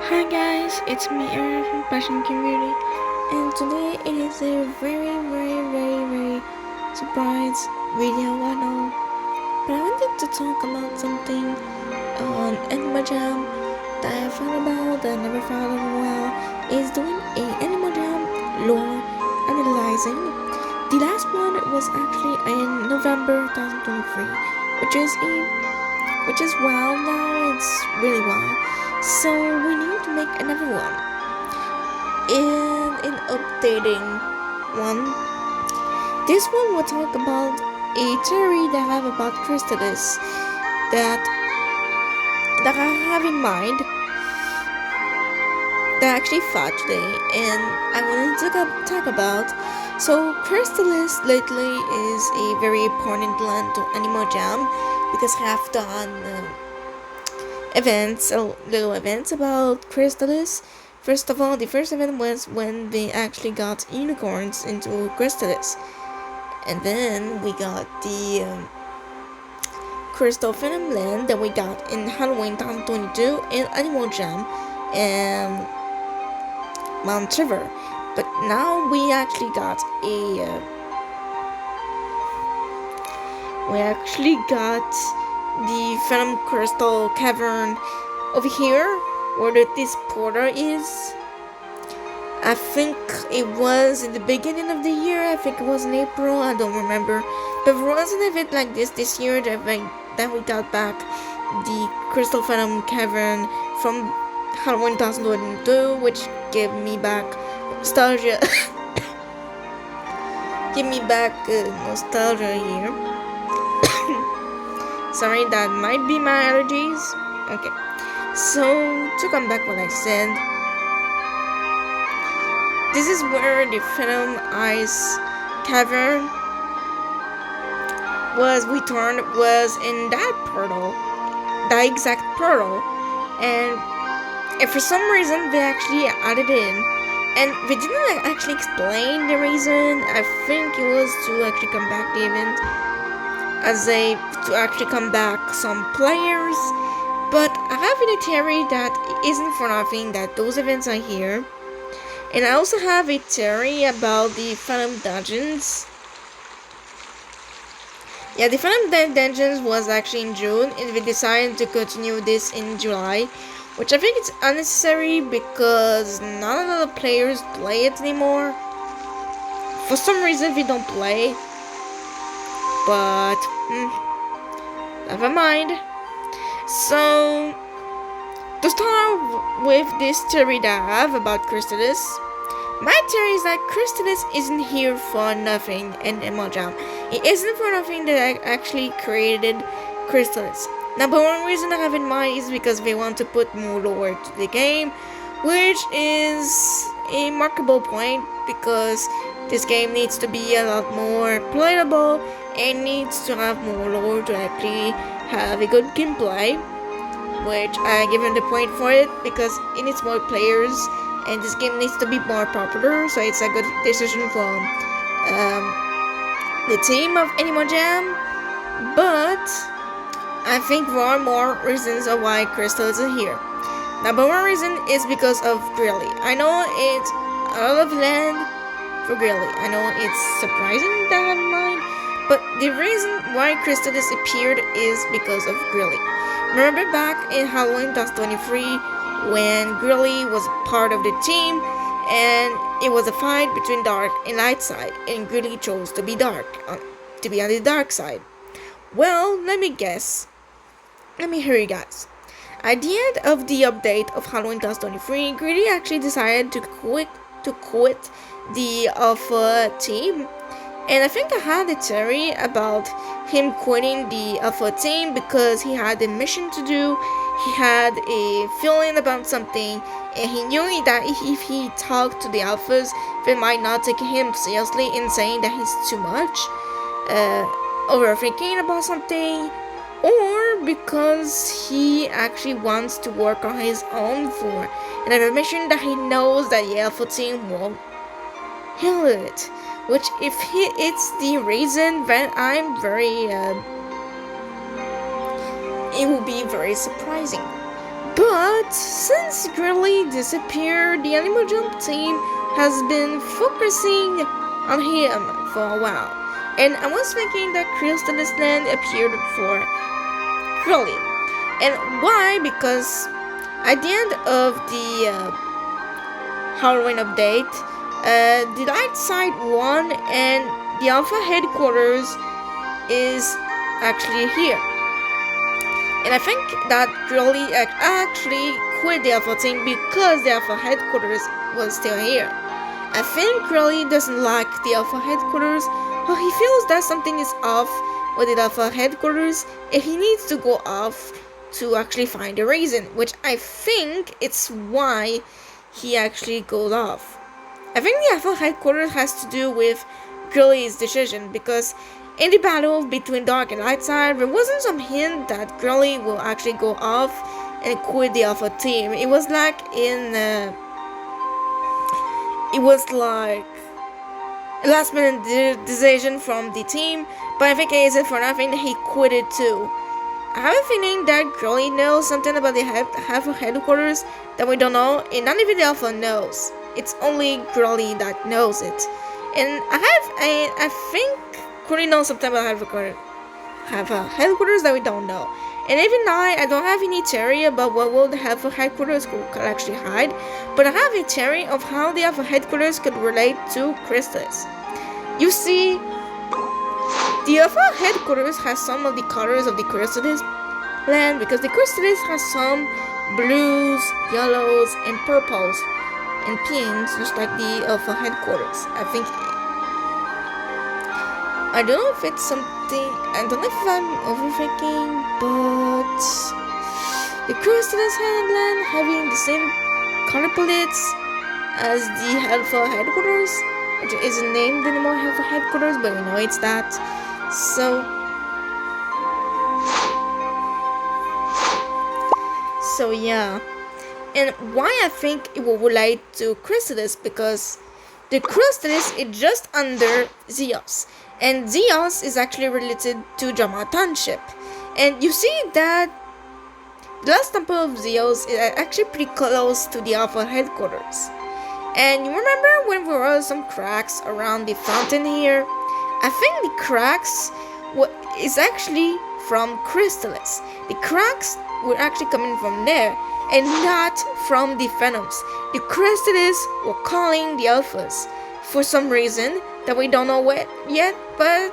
Hi guys, it's me Aaron from Passion Community, and today it is a very surprise video. I know, but I wanted to talk about something on Animal Jam that I found about that I never found in a while. Is doing a Animal Jam lore analyzing. The last one was actually in November 2023, which is wow now. It's really wow. So we need to make another one. In updating one, this one will talk about a theory that I have about Crystalis that I have in mind that I actually thought today, and I wanted to talk about. So Crystalis lately is a very important land to Animal Jam because I have done little events about Crystalis. First of all, the first event was when they actually got unicorns into Crystalis, and then we got the Crystal Phantom Land that we got in Halloween 2022 in Animal Jam and Mount River. But now we actually got the Phantom Crystal Cavern over here, where this portal is. I think it was in the beginning of the year. I think it was in April. I don't remember. But there was an event like this year that we got back the Crystal Phantom Cavern from Halloween 2022, which gave me back nostalgia. Give me back nostalgia here. Sorry, that might be my allergies. Okay, so to come back what I said, this is where the Phantom Ice Cavern was returned, was in that portal, that exact portal, and for some reason they actually added in, and they didn't actually explain the reason. I think it was to actually come back the event, to actually come back some players. But I have a theory that isn't for nothing that those events are here. And I also have a theory about the Phantom Dungeons. Yeah, the Phantom Dungeons was actually in June, and we decided to continue this in July, which I think it's unnecessary because none of the players play it anymore. For some reason, we don't play. But never mind. So to start with this theory that I have about Crystalis, my theory is that Crystalis isn't here for nothing in Animal Jam. It isn't for nothing that I actually created Crystalis. Number one reason I have in mind is because they want to put more lore to the game, which is a markable point because this game needs to be a lot more playable and needs to have more lore to actually have a good gameplay, which I give him the point for it because it needs more players and this game needs to be more popular, so it's a good decision from the team of Animal Jam. But I think there are more reasons of why Crystalis is here. Number one reason is because of Grilly. I know it's a lot of land for Grilly. I know it's surprising that I have in mind, but the reason why Crystalis appeared is because of Grilly. Remember back in Halloween 2023 when Grilly was part of the team and it was a fight between dark and light side, and Grilly chose to be to be on the dark side. Well, let me guess. Let me hear you guys. At the end of the update of Halloween 2023, Grilly actually decided to quit the Alpha team. And I think I had a theory about him quitting the Alpha team because he had a mission to do, he had a feeling about something, and he knew that if he talked to the Alphas, they might not take him seriously in saying that he's too much, overthinking about something, or because he actually wants to work on his own for an mission that he knows that the Alpha team won't heal it. Which, if it's the reason, then I'm very, it will be very surprising. But since Grilly disappeared, the Animal Jump team has been focusing on him for a while. And I was thinking that Crystalis Land appeared for Grilly. And why? Because at the end of the Halloween update, the light side won and the Alpha headquarters is actually here. And I think that Grilly actually quit the Alpha team because the Alpha headquarters was still here. I think Grilly doesn't like the Alpha headquarters, or he feels that something is off with the Alpha headquarters and he needs to go off to actually find a reason, which I think it's why he actually goes off. I think the Alpha headquarters has to do with Grilly's decision, because in the battle between Dark and Light Side, there wasn't some hint that Grilly will actually go off and quit the Alpha team. It was like a last minute decision from the team, but I think it isn't for nothing that he quit it too. I have a feeling that Grilly knows something about the Alpha headquarters that we don't know, and not even the Alpha knows. It's only Grilly that knows it. And I think Grilly knows something about Alpha headquarters that we don't know. And even I don't have any theory about what will the Alpha headquarters could actually hide, but I have a theory of how the Alpha headquarters could relate to Crystalis. You see, the Alpha headquarters has some of the colors of the Crystalis land, because the Crystalis has some blues, yellows, and purples, and pinks, just like the Alpha headquarters. I don't know if it's something, I don't know if I'm overthinking, but the Crystalis land having the same color palettes as the Alpha headquarters, which isn't named anymore Alpha headquarters, but we know it's that. So yeah. And why I think it will relate to Crystalis, because the Crystalis is just under Zeos, and Zeos is actually related to Jama Township. And you see that the last temple of Zeos is actually pretty close to the Alpha headquarters. And you remember when there were some cracks around the fountain here? I think the cracks is actually from Crystalis. The cracks were actually coming from there, and not from the Venoms. The Crystalis were calling the Alphas for some reason that we don't know what yet, but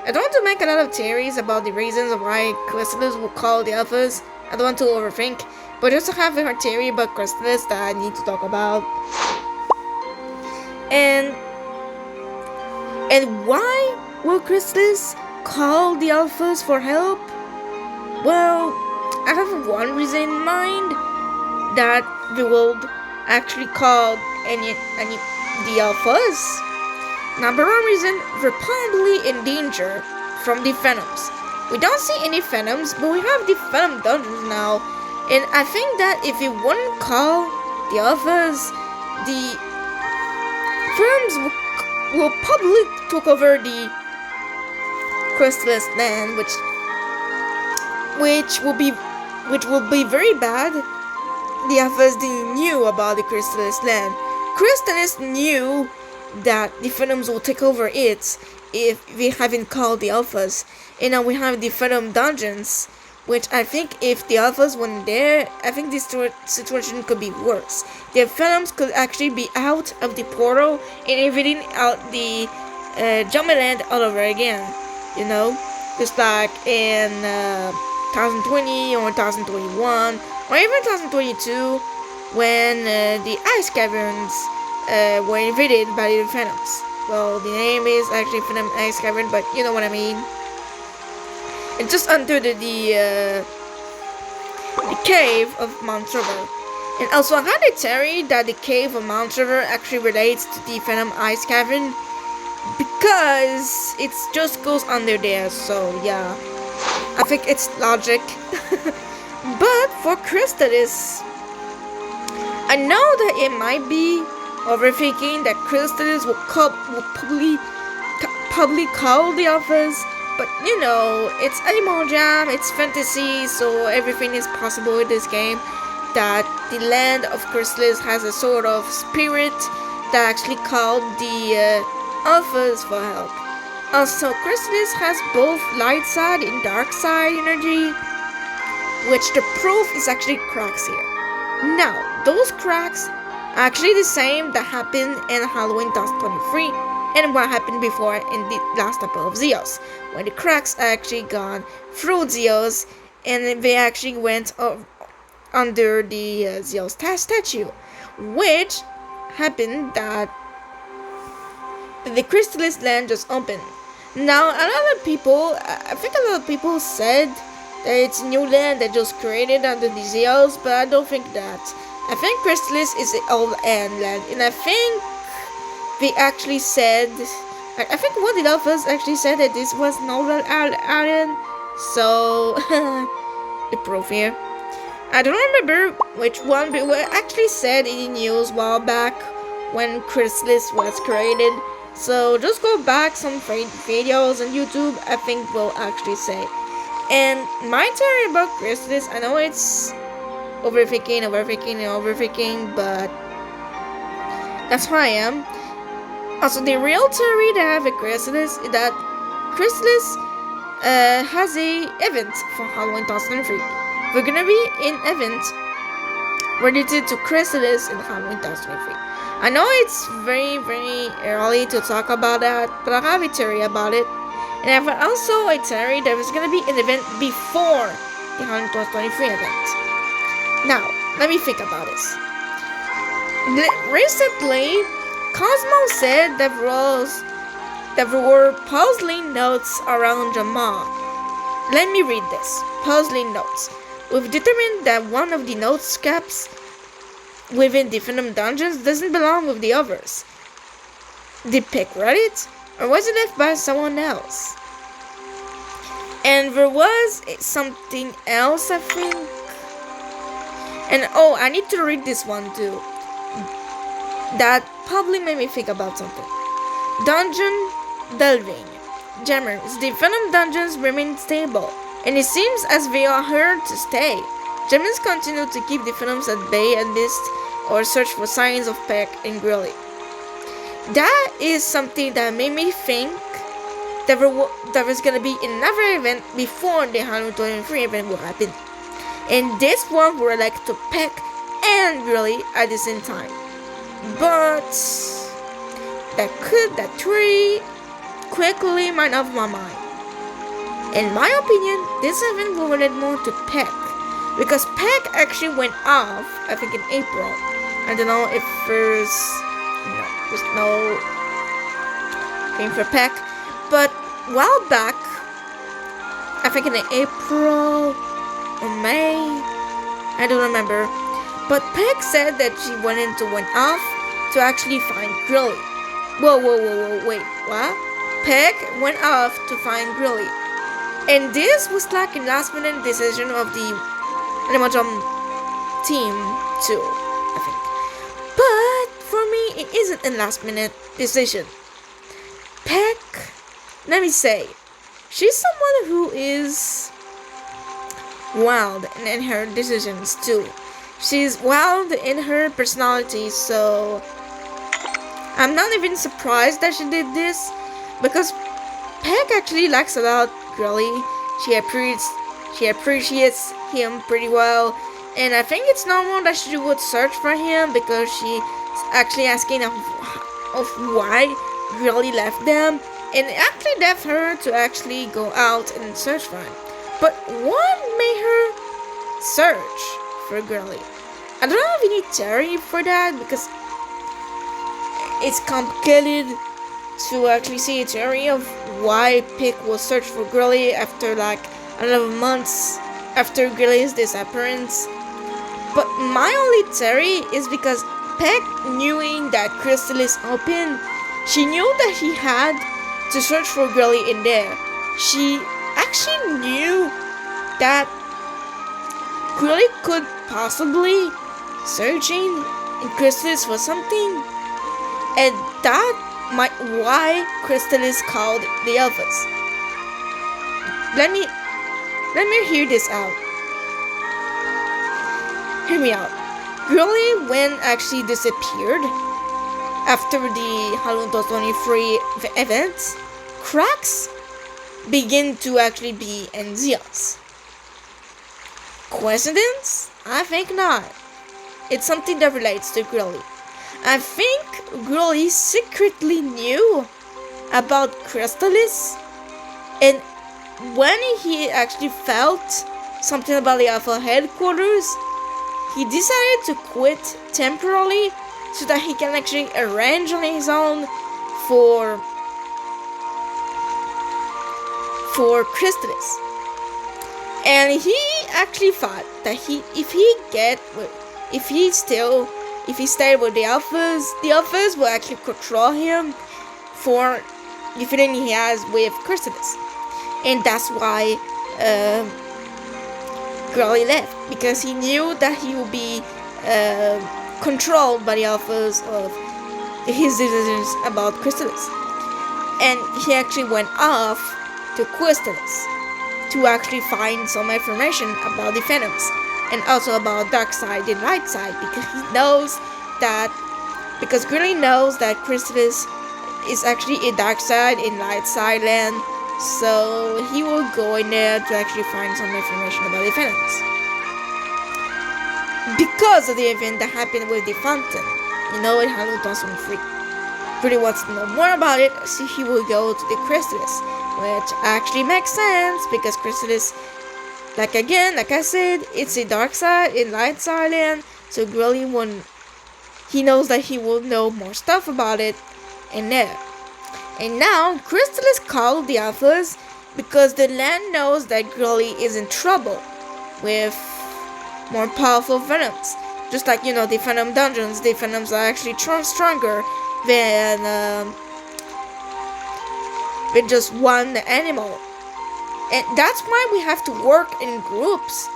I don't want to make a lot of theories about the reasons of why Crystalis will call the Alphas. I don't want to overthink, but just to have a theory about Crystalis that I need to talk about. And why will Crystalis call the Alphas for help? Well, I have one reason in mind that the world actually called any the Alphas. Number one reason, they're probably in danger from the Venoms. We don't see any Venoms, but we have the Venom dungeons now, and I think that if we wouldn't call the Alphas, the Venoms will probably take over the Crystalis land, which will be very bad. The Alphas knew about the Crystalis land. Crystalis knew that the Venoms will take over it if we haven't called the Alphas. And now we have the Venom dungeons, which I think if the Alphas weren't there, I think this situation could be worse. The Venoms could actually be out of the portal and evading out the Jumbo Land all over again. You know? Just like in 2020 or 2021 or even 2022, when the ice caverns were invaded by the Venoms. Well, the name is actually Venom Ice Cavern, but you know what I mean. It's just under the cave of Mount River. And also I had a theory that the cave of Mount River actually relates to the Venom Ice Cavern, because it just goes under there, so yeah. I think it's logic. But for Crystalis, I know that it might be overthinking that Crystalis will probably call the Alphas, but you know, it's Animal Jam, it's fantasy, so everything is possible in this game. that the land of Crystalis has a sort of spirit that actually called the alphas for help. Also, Crystalis has both light side and dark side energy, which the proof is actually cracks here. Now, those cracks are actually the same that happened in Halloween 2023 and what happened before in the last couple of Zeos, when the cracks actually gone through Zeos and they actually went under the Zeos statue, which happened that the Crystalis land just opened. Now, a lot of people, I think a lot of people said that it's new land that just created under the Zeos, but I don't think that. I think Crystalis is the old end land, and I think they actually said, I think one of the alphas actually said that this was an old island, so the proof here. I don't remember which one, but we actually said in the news a while back when Crystalis was created. So just go back some videos on YouTube, I think will actually say. And my theory about Crystalis, I know it's overthinking, but that's how I am. Also, the real theory that I have with Crystalis is that Crystalis has a event for Halloween 2003. We're gonna be in event related to Crystalis in Halloween 2023. I know it's very early to talk about that, but I have a theory about it. And I have also a theory that there's gonna be an event before the Halloween 2023 event. Now, let me think about this. Recently, Cosmo said that there were puzzling notes around Jamal. Let me read this. Puzzling notes. We've determined that one of the notes caps within the Phantom Dungeons doesn't belong with the others. Did Pick read it? Or was it left by someone else? And there was something else, I think. And oh, I need to read this one too. That probably made me think about something. Dungeon delving. Jammers, the Phantom Dungeons remain stable, and it seems as they are here to stay. Jammers continue to keep the Phantoms at bay at least, or search for signs of Peck and Grilly. That is something that made me think that there was gonna be another event before the 123 event will happen. And this one were like to Peck and Grilly at the same time. But that theory quickly went off my mind. In my opinion, this event will relate more to Peck, because Peck actually went off, I think in April. I don't know if there's no thing for Peck, but a while back, I think in April or May, I don't remember, but Peck said that she went off to actually find Grilly. Whoa, wait, what? Peck went off to find Grilly, and this was like a last minute decision of the Animajum team too, I think. But for me, it isn't a last minute decision. Peck, let me say, she's someone who is wild in her decisions too. She's wild in her personality, so I'm not even surprised that she did this, because Peck actually likes a lot Grilly. She appreciates him pretty well, and I think it's normal that she would search for him, because she's actually asking of why Grilly left them, and it actually left her to actually go out and search for him. But what made her search for Grilly? I don't have any theory for that, because it's complicated to actually see a theory of why Pick will search for Grilly after like 11 months after Grilly's disappearance. But my only theory is because Peck, knowing that Crystalis open, she knew that he had to search for Grilly in there. She actually knew that Grilly could possibly searching in Crystalis for something, and that might why Crystalis called the Alphas. Let me hear this out. Hear me out. Girly, when actually disappeared after the Halloween 23 events, cracks begin to actually be envious. Coincidence? I think not. It's something that relates to Grilly. I think Grilly secretly knew about Crystalis, and when he actually felt something about the Alpha headquarters, he decided to quit temporarily so that he can actually arrange on his own for Crystalis. And he actually thought that if he stayed with the Alphas will actually control him for the feeling he has with Crystalis. And that's why Grilly left, because he knew that he would be controlled by the Alphas of his decisions about Crystalis. And he actually went off to Crystalis to actually find some information about the Phantoms and also about dark side and light side, because Grilly knows that Crystalis is actually a dark side and light side land, so he will go in there to actually find some information about the Phantoms. Because of the event that happened with the fountain, in Halloween 2003. Grilly wants to know more about it, so he will go to the Crystalis, which actually makes sense because Crystalis, like I said, it's a dark side and light side land, so Grilly he knows that he will know more stuff about it in there. And now Crystalis called the Alphas because the land knows that Grilly is in trouble with more powerful Venoms. Just like, the Phantom dungeons, the Venoms are actually stronger than with just one animal. And that's why we have to work in groups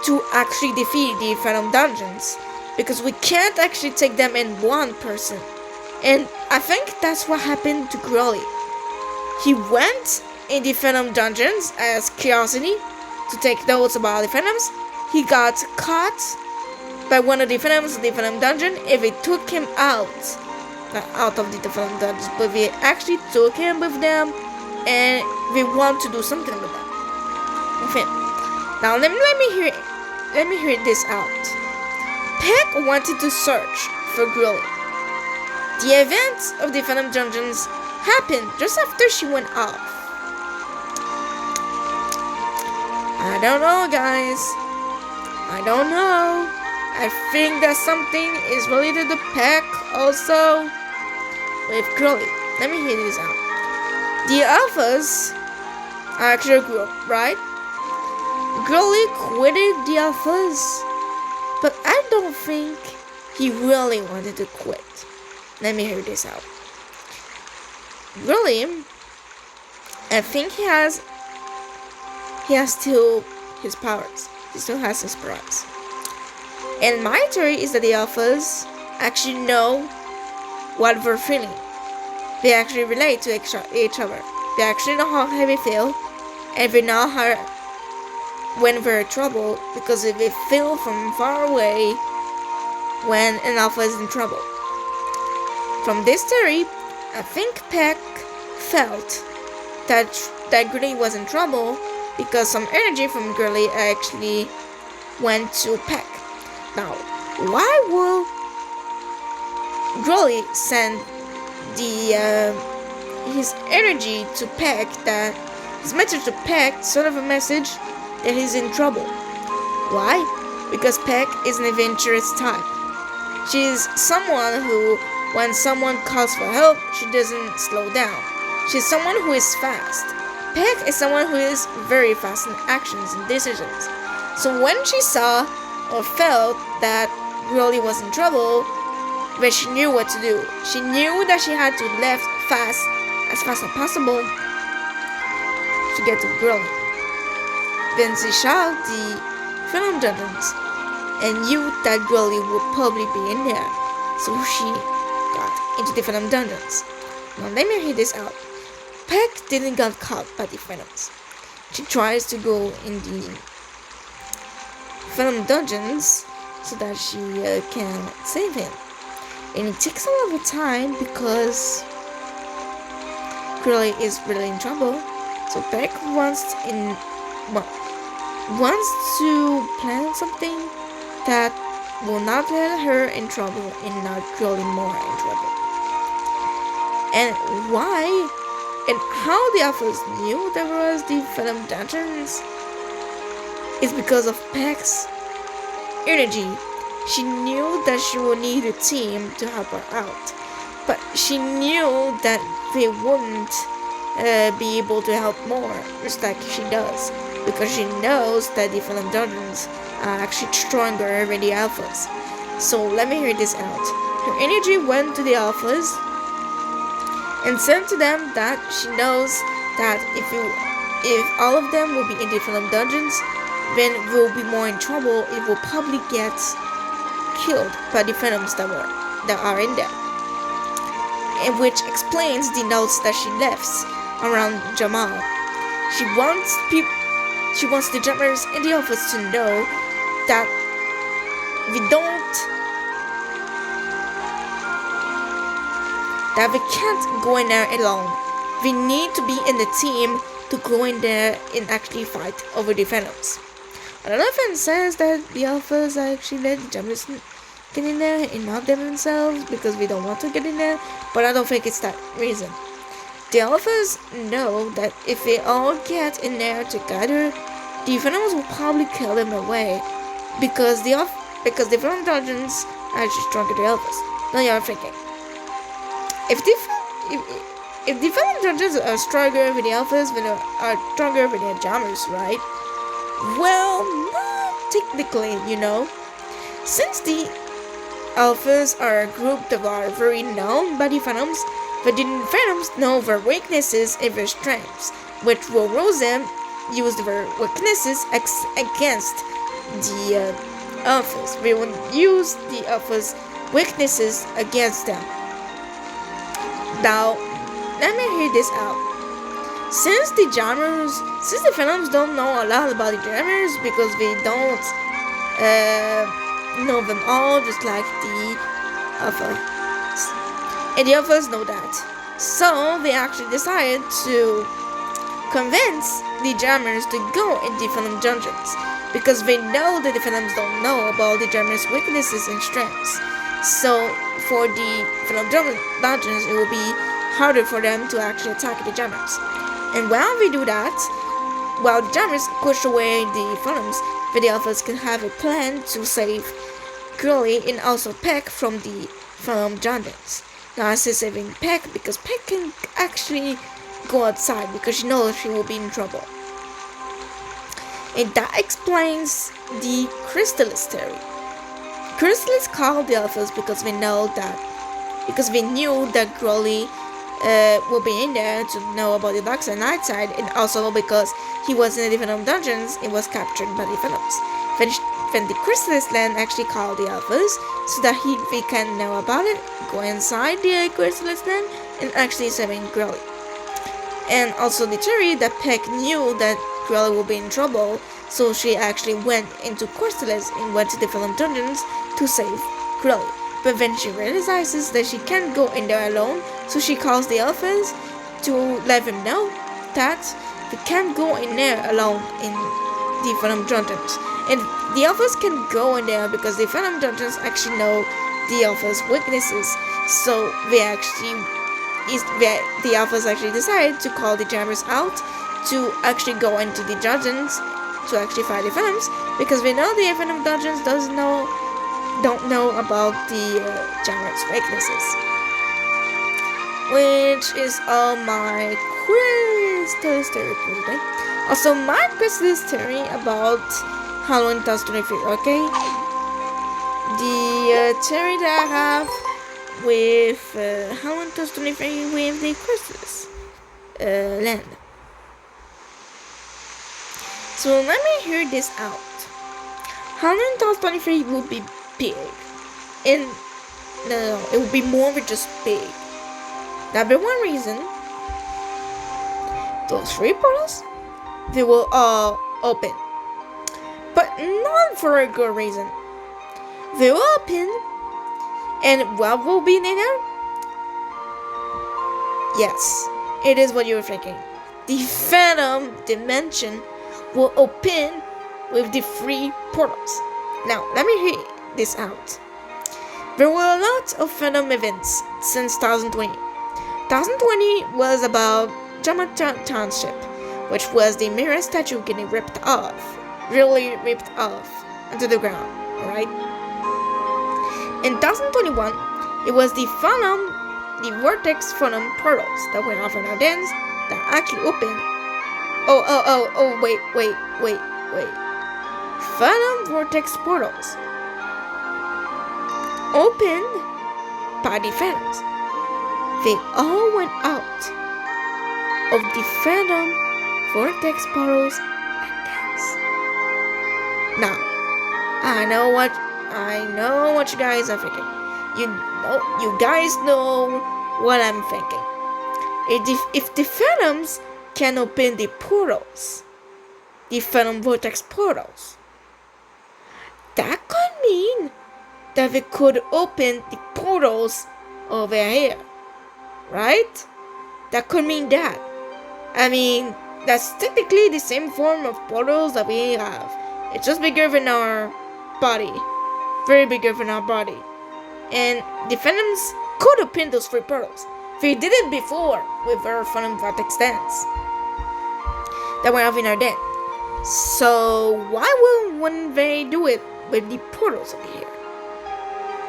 to actually defeat the Phantom dungeons, because we can't actually take them in one person. And I think that's what happened to Grilly. He went in the Phantom dungeons as curiosity to take notes about the Phantoms. He got caught by one of the Phantoms in the Phantom dungeon, and they took him out. Not out of the Phantom dungeons, but they actually took him with them, and they want to do something with them. Okay. Now let me hear this out. Peck wanted to search for Grilly. The events of the Phantom dungeons happened just after she went off. I don't know, guys. I don't know. I think that something is related to Peck also with Grilly. Let me hear this out. The Alphas are actually a group, right? Grilly quitted the Alphas, but I don't think he really wanted to quit. Let me hear this out. Grilly, I think he has still his powers. He still has his powers. And my theory is that the Alphas actually know what we're feeling. They actually relate to each other. They actually know how they feel, and they know how when we're in trouble, because they feel from far away when an Alpha is in trouble. From this theory, I think Peck felt that Grilly was in trouble because some energy from Grilly actually went to Peck. Now, why will Grilly send his energy to Peck, that his message to Peck, sort of a message that he's in trouble? Why? Because Peck is an adventurous type. She's someone who, when someone calls for help, she doesn't slow down. She's someone who is fast. Peck is someone who is very fast in actions and decisions. So when she saw or felt that Grilly was in trouble, but she knew what to do. She knew that she had to leave as fast as possible to get to Grilly. Then she saw the Phantom dungeons and knew that Grilly would probably be in there, so she got into the Phantom dungeons. Now let me hear this out. Peck didn't get caught by the Phantoms. She tries to go in the Phantom dungeons so that she can save him. And it takes a lot of time because Curly is really in trouble. So Peck wants to plan something that will not let her in trouble and not Curly more in trouble. And why and how the Alphas knew there was the Venom Dungeons is because of Peck's energy. She knew that she would need a team to help her out, but she knew that they wouldn't be able to help more, just like she does, because she knows that the Venom Dungeons are actually stronger than the Alphas. So let me hear this out. Her energy went to the Alphas and said to them that she knows that if all of them will be in the Venom Dungeons, then we'll be more in trouble. It will probably get killed by the Venoms that are in there. And which explains the notes that she left around Jamal. She wants the jumpers in the office to know that we can't go in there alone. We need to be in the team to go in there and actually fight over the Venoms. Another fan says that the Alphas actually let the jumpers get in there and not them themselves because we don't want to get in there, but I don't think it's that reason. The Alphas know that if they all get in there together, the Venoms will probably kill them away because the Venom Dungeons are actually stronger than the Alphas. Now you're thinking, if the Venom Dungeons are stronger than the Alphas, then are stronger than the Jammers, right? Well, not technically, since the Alphas are a group that are very known by the Venoms, but the Venoms know their weaknesses and their strengths, which will rouse them use their weaknesses against the Alphas. They will use the Alphas' weaknesses against them. Now, let me hear this out. Since the Venoms don't know a lot about the Jammers because they don't know them all, just like the Alphas. And the Alphas know that. So they actually decided to convince the Jammers to go in the Venom Dungeons because they know that the Venoms don't know about the Jammers' weaknesses and strengths. So for the Venom Dungeons, it will be harder for them to actually attack the Jammers. And while we do that, while the Jammers push away the Venoms, the Alphas can have a plan to save Curly and also Peck from the Venom Dungeons. Now I say saving Peck because Peck can actually go outside because she knows she will be in trouble. And that explains the Crystalis theory. Crystalis called the Alphas because we knew that Curly will be in there to know about the dark side and night side, and also because he was in the Venom Dungeons and was captured by the Venoms. Then the Crystalis land actually called the Alphas so that we can know about it, go inside the Crystalis land, and actually saving Curly. And also the theory that Peck knew that Curly will be in trouble, so she actually went into Crystalis and went to the Venom Dungeons to save Curly. But then she realizes that she can't go in there alone, so she calls the Alphas to let them know that they can't go in there alone in the Venom Dungeons. And the Alphas can go in there because the Venom Dungeons actually know the Alphas' weaknesses. So the Alphas actually decide to call the Jammers out to actually go into the dungeons to actually fight the Venoms because we know the Venom Dungeons don't know about the Jammers' weaknesses. Which is all my Crystalis theory for today. Also, my Crystalis theory about Halloween 2023, okay? The theory that I have with Halloween 2023 with the Crystalis land. So let me hear this out. Halloween 2023 will be big. And no, it will be more than just big. Number one reason, those 3 portals, they will all open. But not for a good reason. they will open, and what will be in there? Yes, it is what you were thinking. The Phantom Dimension will open with the 3 portals. Now, let me read this out. There were a lot of Phantom events since 2020. 2020 was about Jama Township, which was the mirror statue getting ripped off, really ripped off onto the ground, alright? In 2021, it was the Vortex Phantom portals that went off in our dens that actually opened. Wait. Phantom Vortex portals opened by the Phantoms. They all went out of the Phantom Vortex portals and dance. Now, I know what you guys are thinking. You guys know what I'm thinking. If the Phantoms can open the portals, the Phantom Vortex portals, that could mean that we could open the portals over here, right? That could mean that. I mean, that's technically the same form of portals that we have. It's just bigger than our body. Very bigger than our body. And the Phantoms could open those 3 portals. They did it before with our Phantom Vortex dance that went off in our den. So why wouldn't they do it with the portals over here?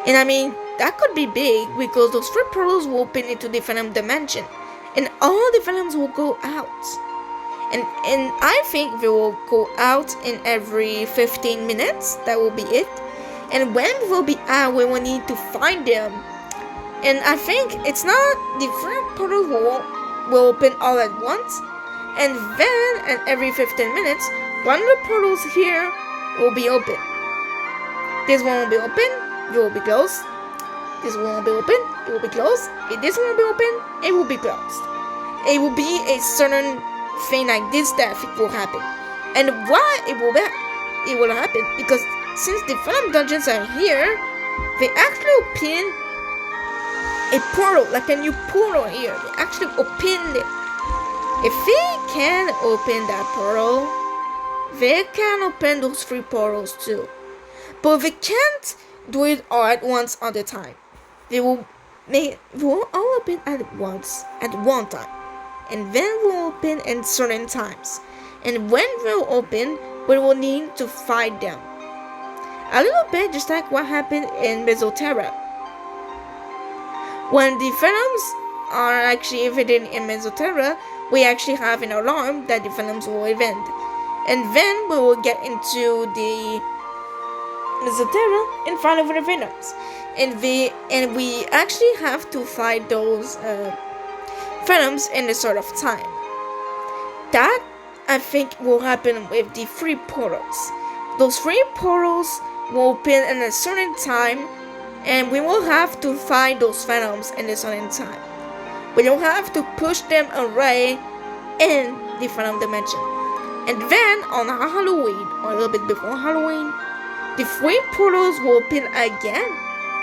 And I mean, that could be big because those 3 portals will open into the Phantom Dimension, and all the Phantoms will go out. And I think they will go out in every 15 minutes. That will be it. And when they will be out, we will need to find them. And I think it's not the 3 portals will open all at once. And then, at every 15 minutes, one of the portals here will be open. This one will be open, it will be closed. This one will be open, it will be closed. If this one will be open, it will be closed. It will be a certain thing like this that it will happen. And why it will happen? Because since the Phantom Dungeons are here, they actually open a portal, like a new portal here. They actually opened it. If they can open that portal, they can open those 3 portals too. But they can't do it all at once all the time. They will all open at once, at one time. And then will open in certain times. And when they'll open, we will need to fight them. A little bit just like what happened in Mesoterra. When the Phantoms are actually evading in Mesoterra, we actually have an alarm that the Phantoms will evade. And then we will get into the Mesoterra and fight over the Phantoms. And we actually have to fight those Phantoms in a sort of time. That, I think, will happen with the 3 portals. Those 3 portals will open in a certain time, and we will have to fight those Phantoms in a certain time. We don't have to push them away in the Phantom Dimension. And then, on Halloween, or a little bit before Halloween, the 3 portals will open again,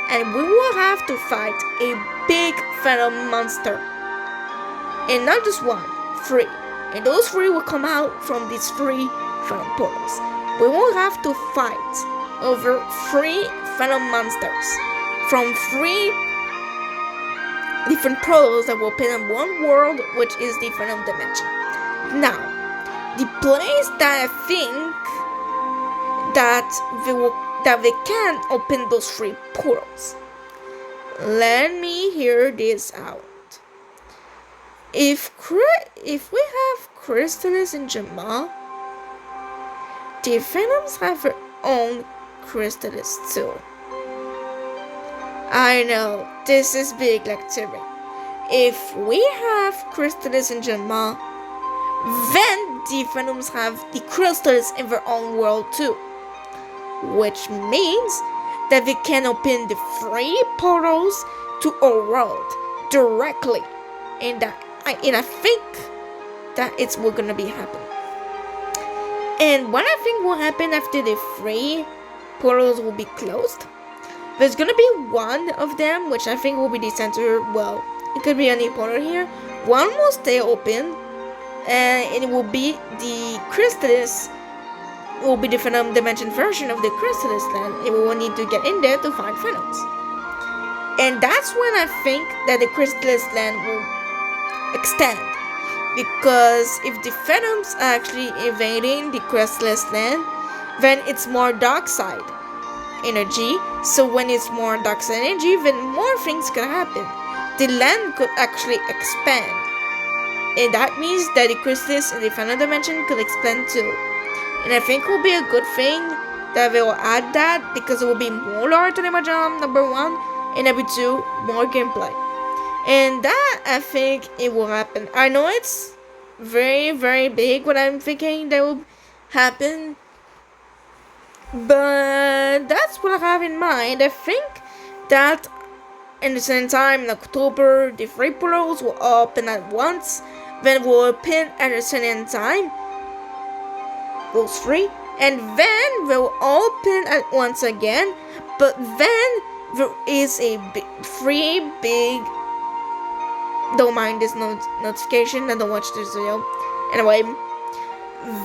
and we will have to fight a big Phantom monster. And not just 1, 3. And those 3 will come out from these 3 Phantom portals. We will have to fight over 3 Phantom monsters from 3 different portals that will open in one world, which is the Phantom Dimension. Now, the place that I think that they can open those 3 portals. Let me hear this out. If we have Crystalis and Jamal, the Phantoms have their own Crystalis too. I know, this is big like Terry. If we have Crystalis and Jamal, then the Phantoms have the Crystalis in their own world too. Which means that they can open the 3 portals to our world directly. And I think that it's what's gonna be happening. And what I think will happen after the 3 portals will be closed There's gonna be one of them, which I think will be the center. Well, it could be any portal here. One will stay open, and it will be the Crystalis. Will be the Venom Dimension version of the Crystalis land. It will need to get in there to find Venoms. And that's when I think that the Crystalis land will extend. Because if the Venoms are actually invading the Crystalis land, then it's more dark side energy. So when it's more dark side energy, then more things can happen. The land could actually expand. And that means that the Crystalis in the Venom Dimension could expand too. And I think it will be a good thing that they will add that, because it will be more lore to the Mahjong, number 1, and number 2, more gameplay. And that, I think it will happen. I know it's very, very big what I'm thinking that will happen, but that's what I have in mind. I think that in the same time, in October, the 3 portals will open at once, then will open at the same time, those 3, and then they'll open at once again, but then there is a 3 big, don't mind this notification, I don't watch this video, anyway,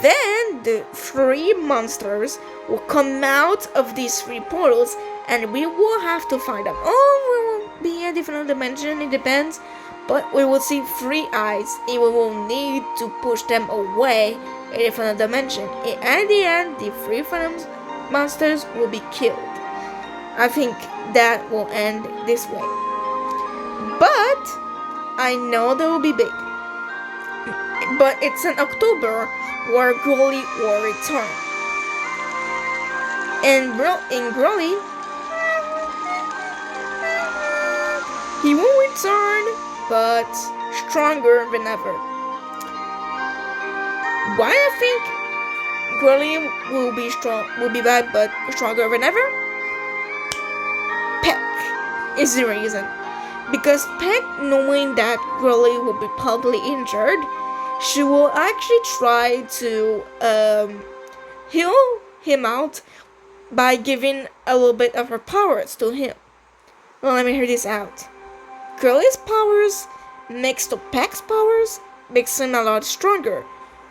then the 3 monsters will come out of these 3 portals, and we will have to find them. Oh, we will be in a different dimension, it depends, but we will see 3 eyes, and we will need to push them away in a different dimension. And at the end, the 3 Venom monsters will be killed. I think that will end this way. But I know they will be big. But it's in October where Growly will return. And in Growly, he will return, but stronger than ever. Why I think Growly will be bad, but stronger than ever? Peck is the reason. Because Peck, knowing that Growly will be probably injured, she will actually try to heal him out by giving a little bit of her powers to him. Well, let me hear this out. Growly's powers mixed to Peck's powers makes him a lot stronger,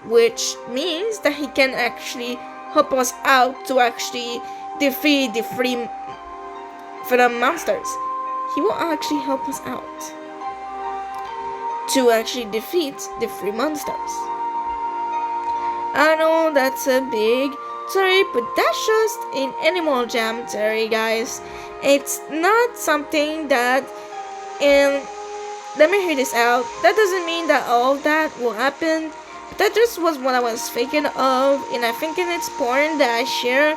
which means that he can actually help us out to actually defeat the 3 Venom monsters. He will actually help us out to actually defeat the 3 monsters. I know that's a big theory, but that's just an Animal Jam theory, guys. It's not something that, and let me hear this out, that doesn't mean that all of that will happen. That just was what I was thinking of, and I think it's important that I share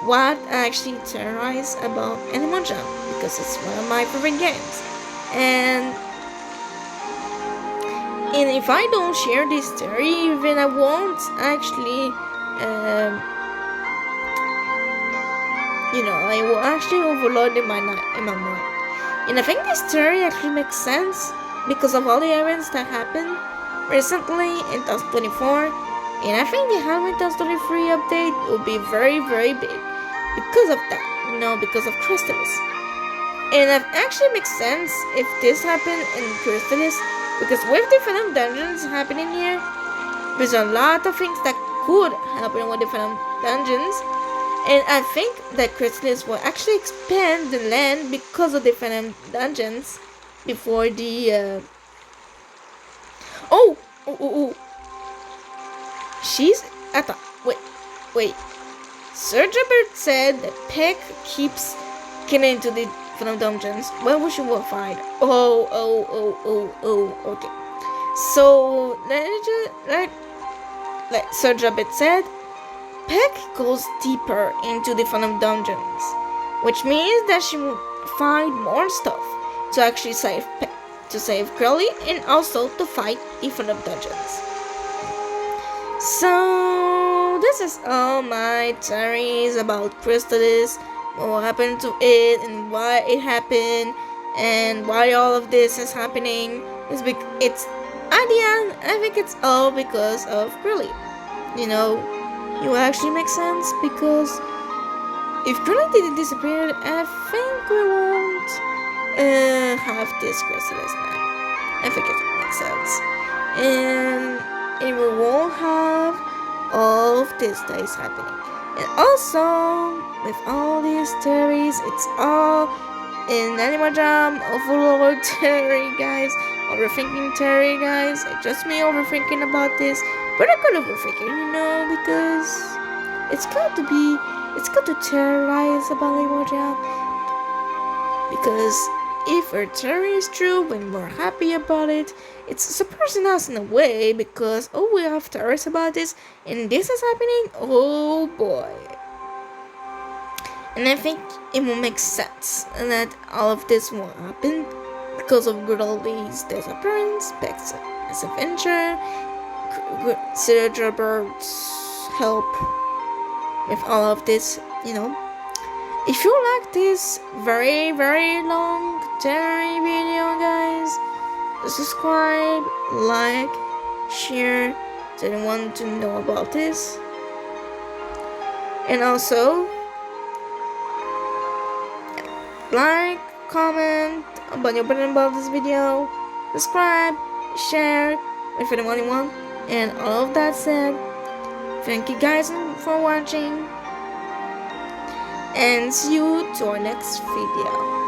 what I actually theorize about Animal Jam, because it's one of my favorite games. And if I don't share this theory, then I won't actually, I will actually overload in my mind. And I think this theory actually makes sense because of all the events that happened recently in 2024, and I think the Halloween 2023 update will be very, very big because of that, because of Crystalis. And it actually makes sense if this happened in Crystalis, because with the Venom dungeons happening here, there's a lot of things that could happen with the Venom dungeons, and I think that Crystalis will actually expand the land because of the Venom dungeons before the Oh! She's at the... Wait. Sir Jabber said that Peck keeps getting into the Venom dungeons. Well, we should find. Okay. So, like Sir Jabber said, Peck goes deeper into the Venom dungeons, which means that she will find more stuff to actually save Peck, to save Growly, and also to fight the Venom dungeons. So this is all my theories about Crystalis, what happened to it, and why it happened, and why all of this is happening. It's at the end, I think it's all because of Growly. It will actually make sense because if Curly didn't disappear, I think we won't have this Crystalis now. I think it makes sense. And we won't have all of this that is happening. And also, with all these theories, it's all in Animal Jam, Overlord theory, guys. Overthinking theory, guys. It's just me overthinking about this. But I'm good overthinking, because it's got to theorize about Animal Jam. Because if our theory is true, when we're happy about it, it's surprising us in a way because, oh, we have theories about this, and this is happening, oh boy. And I think it will make sense that all of this will happen because of Griddly's disappearance, Beck's adventure, Silverbird's help with all of this. If you like this very, very long theory video, guys, subscribe, like, share to anyone to know about this. And also, like, comment about your opinion about this video, subscribe, share if anyone you want. And all of that said, thank you guys for watching. And see you to our next video.